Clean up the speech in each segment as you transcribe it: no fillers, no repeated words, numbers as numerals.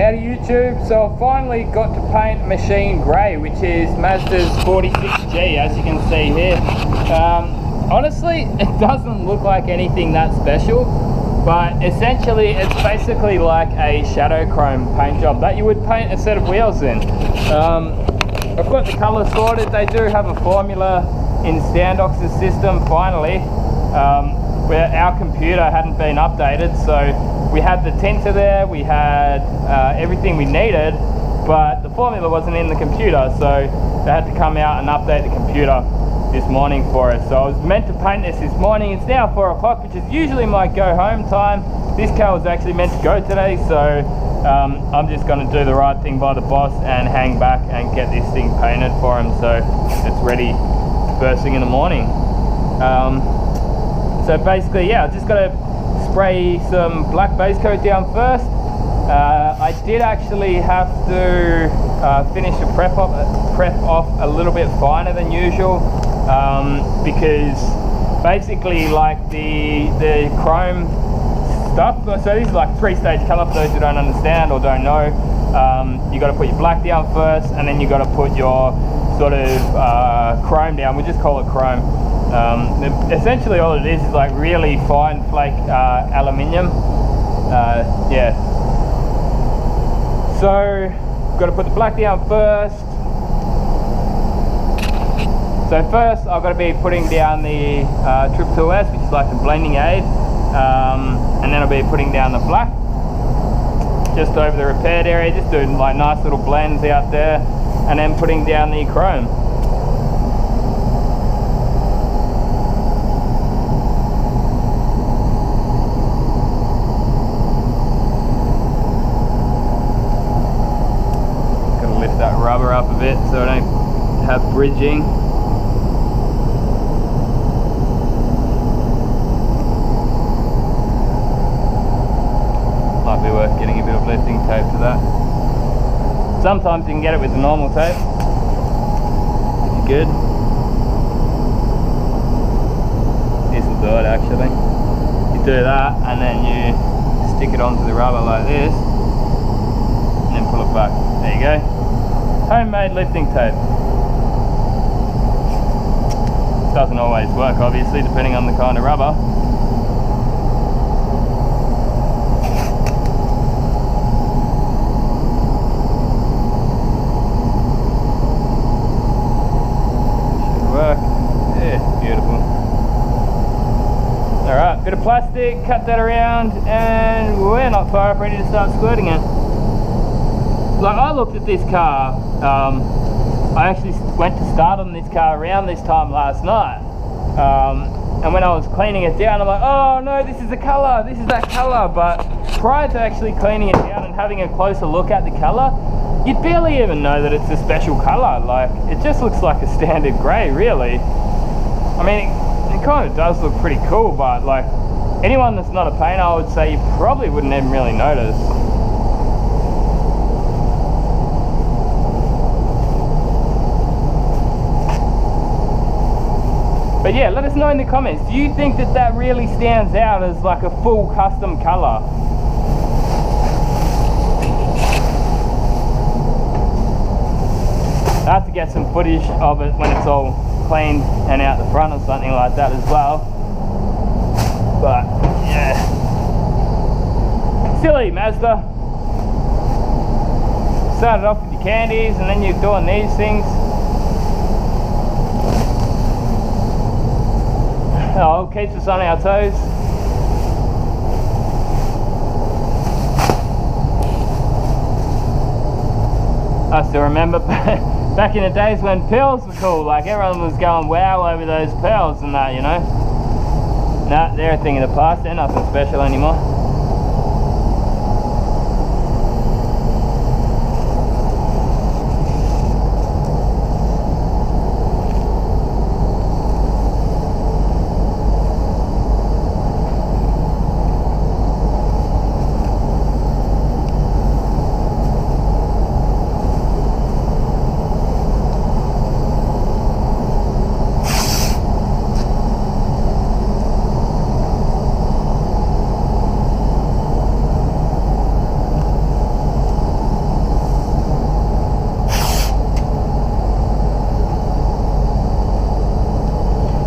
Howdy YouTube. So I finally got to paint Machine Grey, which is Mazda's 46G, as you can see here. Honestly, it doesn't look like anything that special, but essentially it's basically like a shadow chrome paint job that you would paint a set of wheels in. I've got the colour sorted. They do have a formula in Standox's system finally, where our computer hadn't been updated, so we had the tinter there, we had everything we needed, but the formula wasn't in the computer, so they had to come out and update the computer this morning for us. So I was meant to paint this morning. It's now 4 o'clock, which is usually my go home time. This car was actually meant to go today, so I'm just going to do the right thing by the boss and hang back and get this thing painted for him so it's ready first thing in the morning. So basically, yeah, I just got to spray some black base coat down first. I did actually have to finish the prep off a little bit finer than usual, because basically like the chrome stuff, so this is like 3-stage colour for those who don't understand or don't know. You got to put your black down first, and then you got to put your sort of chrome down. We just call it chrome. Essentially all it is like really fine flake aluminium. Yeah, so got to put the black down first. So first I've got to be putting down the Trip 2S, which is like the blending aid, and then I'll be putting down the black just over the repaired area, just doing like nice little blends out there, and then putting down the chrome. That rubber up a bit so I don't have bridging. Might be worth getting a bit of lifting tape for that. Sometimes you can get it with the normal tape, which is good. This will do it actually. You do that and then you stick it onto the rubber like this and then pull it back. There you go. Homemade lifting tape. Doesn't always work, obviously, depending on the kind of rubber. Should work. Yeah, beautiful. Alright, bit of plastic, cut that around, and we're not far off ready to start squirting it. Like, I looked at this car, I actually went to start on this car around this time last night, and when I was cleaning it down, I'm like, oh no, this is the colour, this is that colour. But prior to actually cleaning it down and having a closer look at the colour, you'd barely even know that it's a special colour. Like, it just looks like a standard grey, really. I mean, it kind of does look pretty cool, but like, anyone that's not a painter, I would say you probably wouldn't even really notice. But yeah, let us know in the comments, do you think that that really stands out as like a full custom colour? I have to get some footage of it when it's all cleaned and out the front or something like that as well. But yeah, silly Mazda. Started off with your candies and then you're doing these things. Oh, keeps us on our toes. I still remember back in the days when pearls were cool, like everyone was going wow over those pearls and that, you know. Nah, they're a thing of the past, they're nothing special anymore.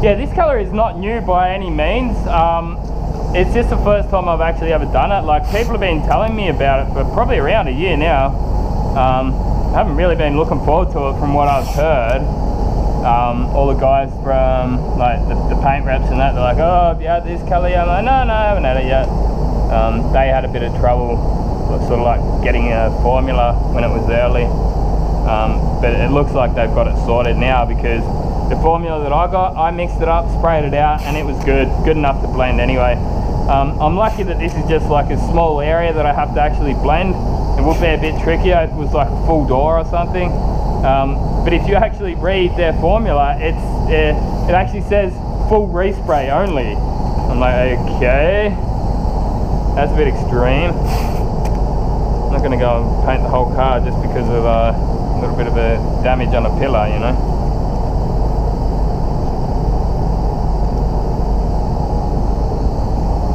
Yeah, this color is not new by any means. It's just the first time I've actually ever done it. Like, people have been telling me about it for probably around a year now. I haven't really been looking forward to it from what I've heard. All the guys from like the paint reps and that, they're like, oh, have you had this color yet? I'm like, no, I haven't had it yet. They had a bit of trouble sort of like getting a formula when it was early. But it looks like they've got it sorted now, because the formula that I got, I mixed it up, sprayed it out, and it was good enough to blend anyway. I'm lucky that this is just like a small area that I have to actually blend. It would be a bit trickier if it was like a full door or something. But if you actually read their formula, it actually says full respray only. I'm like, okay, that's a bit extreme. I'm not going to go and paint the whole car just because of a little bit of a damage on a pillar, you know.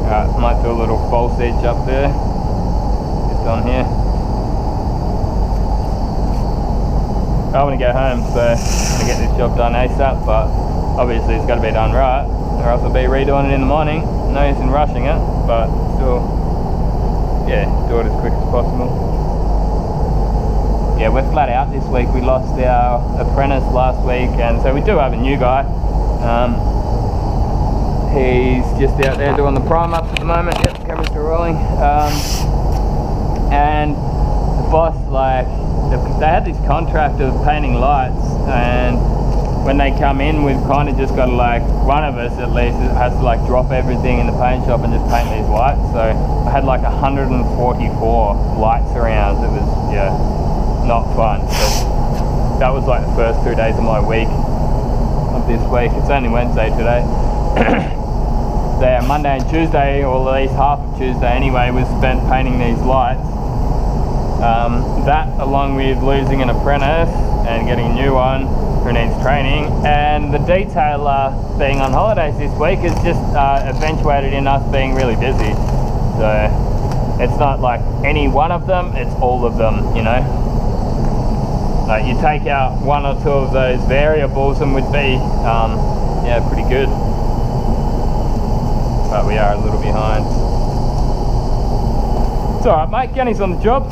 Alright, might do a little false edge up there, just on here. I want to go home, so I'm going to get this job done ASAP, but obviously it's got to be done right, or else I'll be redoing it in the morning. No use in rushing it, but still, yeah, do it as quick as possible. Yeah, we're flat out this week. We lost our apprentice last week, and so we do have a new guy. He's just out there doing the prime ups at the moment. Yep, cameras are rolling. And the boss, like, they had this contract of painting lights, and when they come in, we've kind of just got to, like, one of us at least has to like drop everything in the paint shop and just paint these lights. So I had like 144 lights around. It was, yeah, not fun. But that was like the first 2 days of my week, of this week. It's only Wednesday today. There, Monday and Tuesday, or at least half of Tuesday anyway, was spent painting these lights. That, along with losing an apprentice and getting a new one who needs training, and the detailer being on holidays this week, has just eventuated in us being really busy. So it's not like any one of them, it's all of them, you know. Like, you take out one or two of those variables and would be yeah, pretty good. But we are a little behind. It's alright, mate, Gunny's on the job.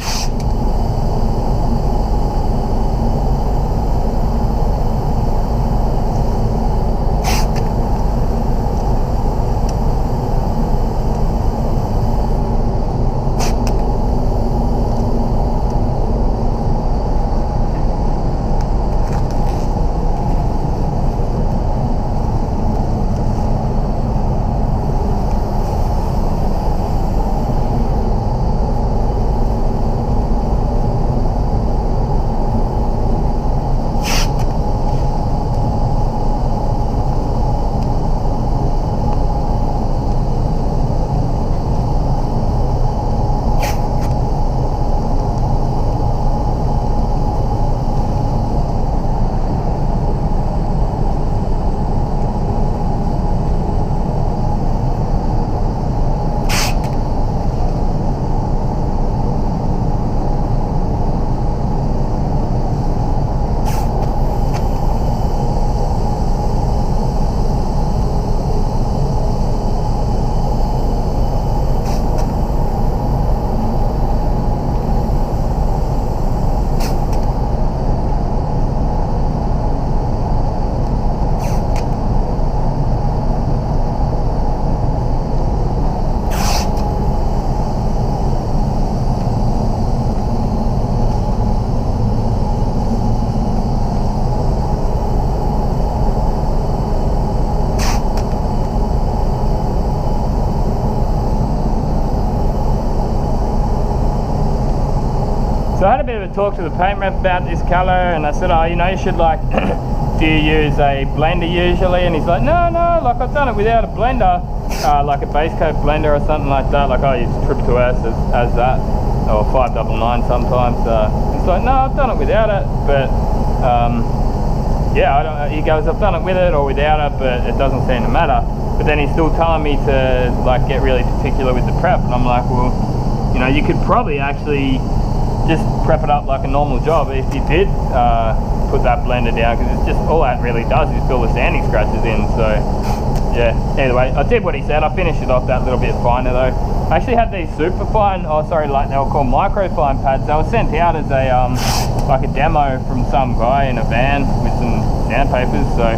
So I had a bit of a talk to the paint rep about this colour, and I said, oh, you know, you should, like, do you use a blender usually? And he's like, no, like, I've done it without a blender, like a base coat blender or something like that. Like, I use Trip 2S as that, or 599 sometimes. He's like, no, I've done it without it, but yeah, he goes, I've done it with it or without it, but it doesn't seem to matter. But then he's still telling me to, like, get really particular with the prep, and I'm like, well, you know, you could probably actually just prep it up like a normal job if you did put that blender down, because it's just all that really does is fill the sanding scratches in. So yeah, either way, I did what he said. I finished it off that little bit finer though. I actually had these super fine, oh sorry, like they were called micro fine pads. They were sent out as a like a demo from some guy in a van with some sandpapers. So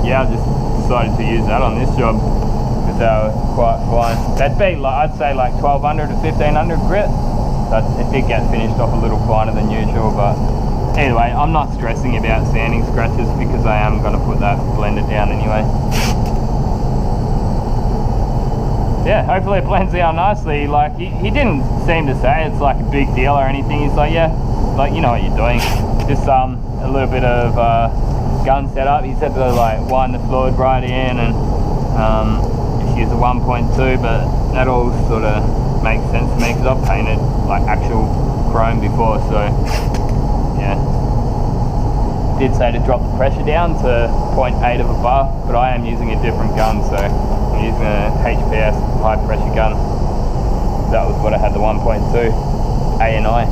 yeah, I just decided to use that on this job because they were quite fine. They'd be like, I'd say like 1200 to 1500 grit. So it did get finished off a little finer than usual, but anyway, I'm not stressing about sanding scratches because I am going to put that blender down anyway. Yeah, hopefully it blends out nicely. Like he didn't seem to say it's like a big deal or anything. He's like, yeah, like you know what you're doing. Just a little bit of gun setup. He said to like wind the fluid right in and just use a 1.2, but that all sort of makes sense to me because I've painted like actual chrome before, so yeah. Did say to drop the pressure down to 0.8 of a bar, but I am using a different gun, so I'm using a HPS high pressure gun. That was what I had, the 1.2 ANI.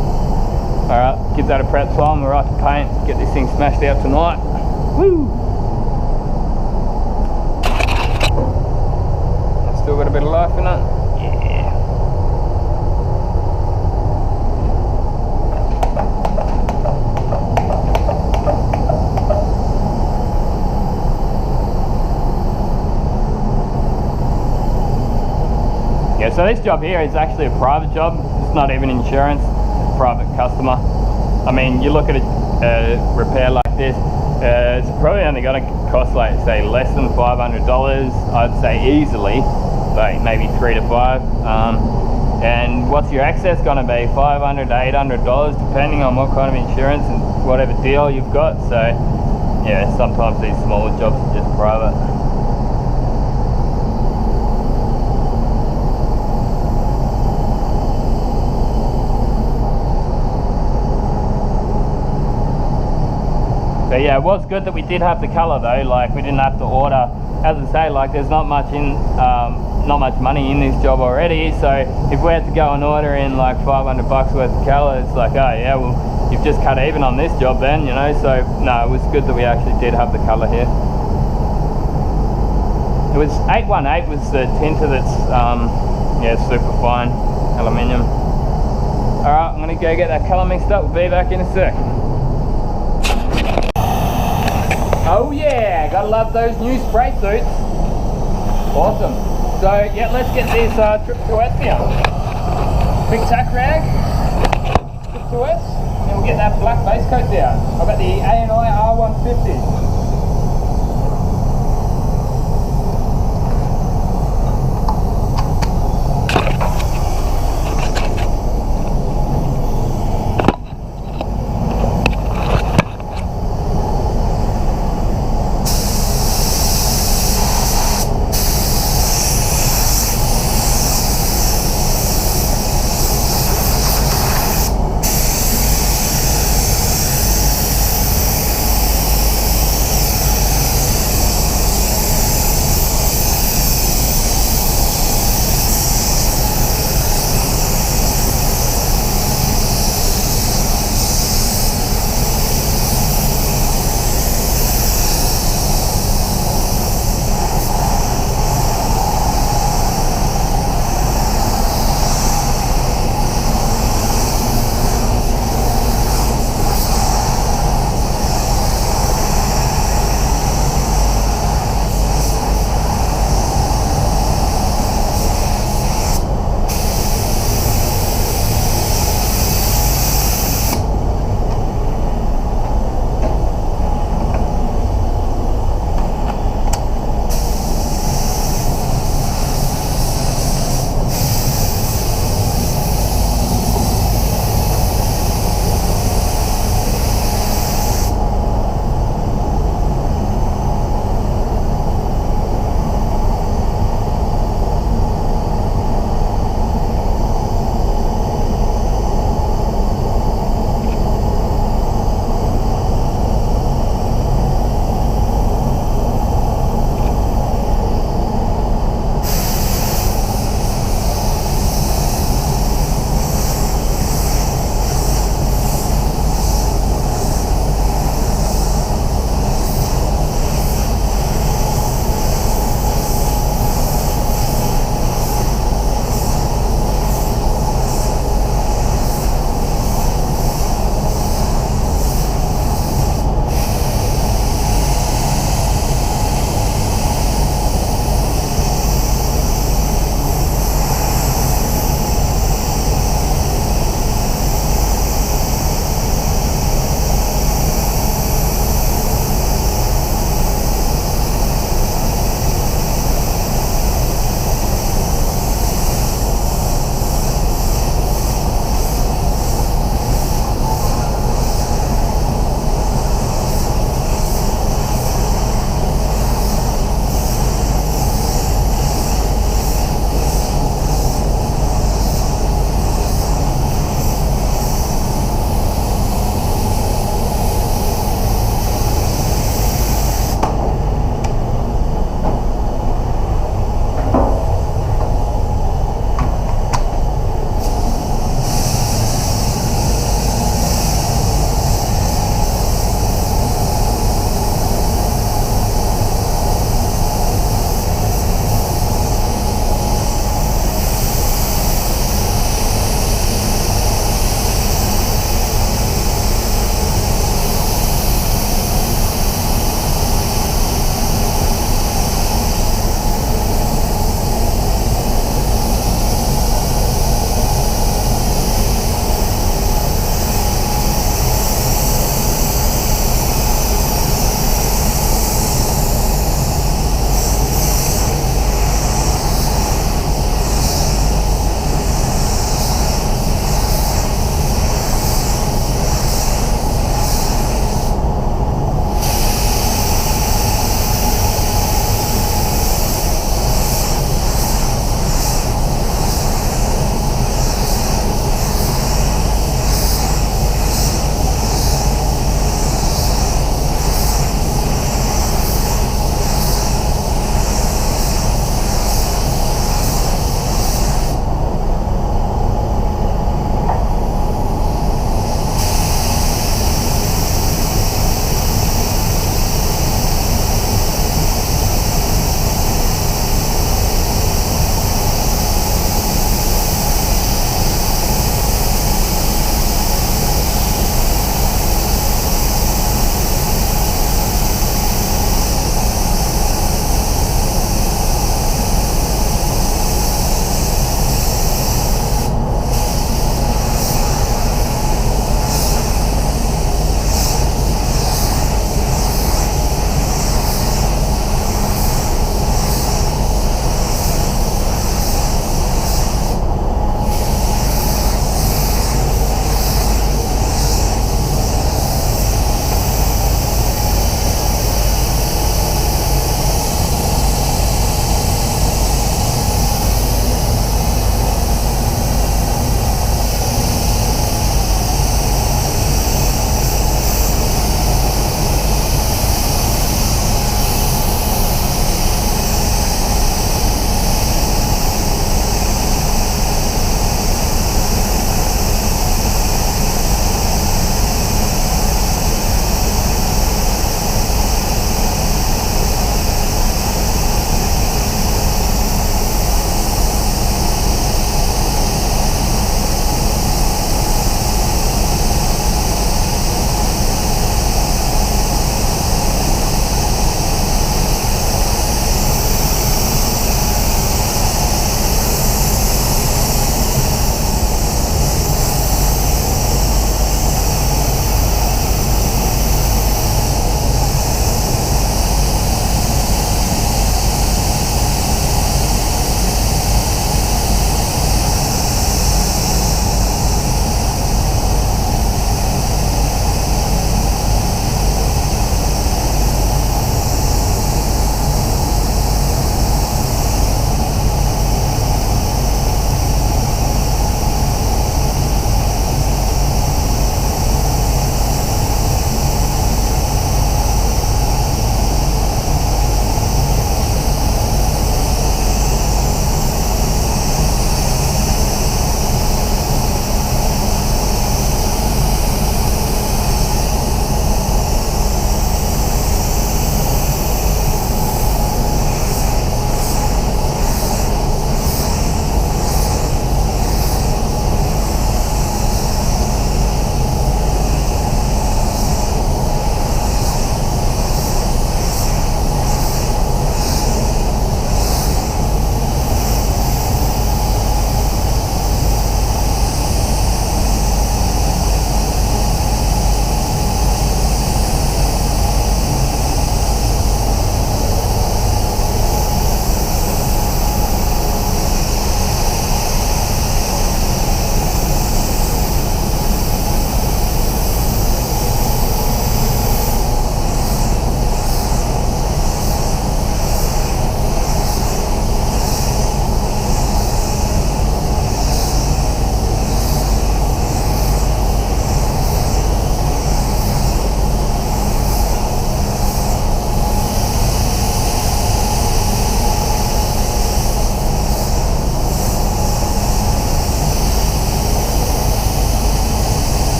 Alright, gives that a prep time, we're right to paint, get this thing smashed out tonight. Woo! Still got a bit of life in it. Yeah, so this job here is actually a private job. It's not even insurance, it's a private customer. I mean, you look at a repair like this, it's probably only going to cost like, say, less than $500. I'd say easily, like maybe 3 to 5. And what's your excess going to be? $500 to $800, depending on what kind of insurance and whatever deal you've got. So yeah, sometimes these smaller jobs are just private. So yeah, it was good that we did have the colour though. Like we didn't have to order. As I say, like there's not much money in this job already. So if we had to go and order in like $500 worth of colour, it's like, oh yeah, well you've just cut even on this job then, you know. So no, it was good that we actually did have the colour here. It was 818 was the tinter that's yeah, super fine aluminium. All right, I'm gonna go get that colour mixed up. We'll be back in a sec. Oh yeah, gotta love those new spray suits. Awesome. So yeah, let's get this trip to S here. Quick tack rag, trip to S, and we'll get that black base coat down. I've got the ANI R150.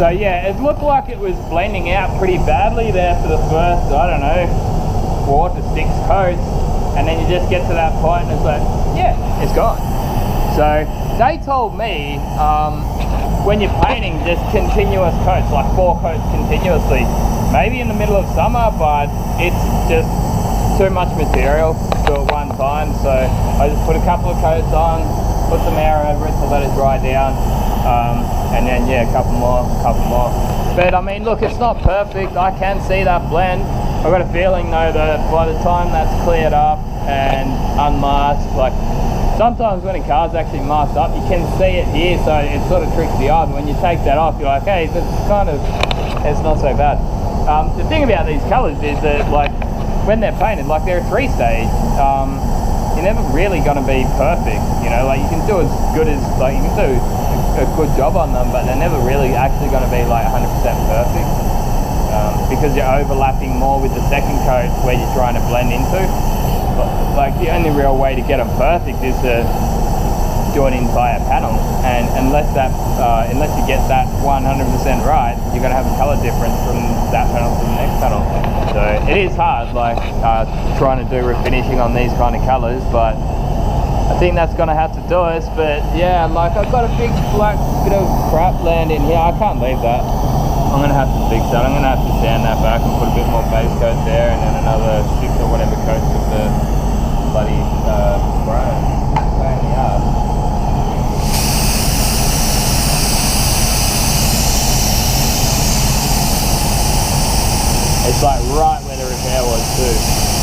So yeah, it looked like it was blending out pretty badly there for the first, I don't know, 4 to 6 coats, and then you just get to that point and it's like, yeah, it's gone. So they told me when you're painting just continuous coats, like 4 coats continuously, maybe in the middle of summer, but it's just too much material to do at one time. So I just put a couple of coats on, put some air over it to let it dry down, and then yeah, a couple more. But I mean, look, it's not perfect. I can see that blend. I've got a feeling though that by the time that's cleared up and unmasked, like sometimes when a car's actually masked up, you can see it here, so it sort of tricks the eye. But when you take that off, you're like, hey, it's not so bad. The thing about these colours is that, like, when they're painted, like they're a 3-stage, you're never really going to be perfect, you know, like you can do as good as, like you can do a good job on them, but they're never really actually going to be like 100% perfect, because you're overlapping more with the second coat where you're trying to blend into. But, like, the only real way to get them perfect is to do an entire panel, and unless you get that 100% right, you're going to have a color difference from that panel to the next panel. So it is hard, like trying to do refinishing on these kind of colors, but I think that's going to have to do us. But yeah, like I've got a big black bit of crap land in here. I can't leave that. I'm going to have to fix that. I'm going to have to sand that back and put a bit more base coat there, and then another 6 or whatever coats of the bloody chrome. Pain in the ass. It's like right where the repair was too.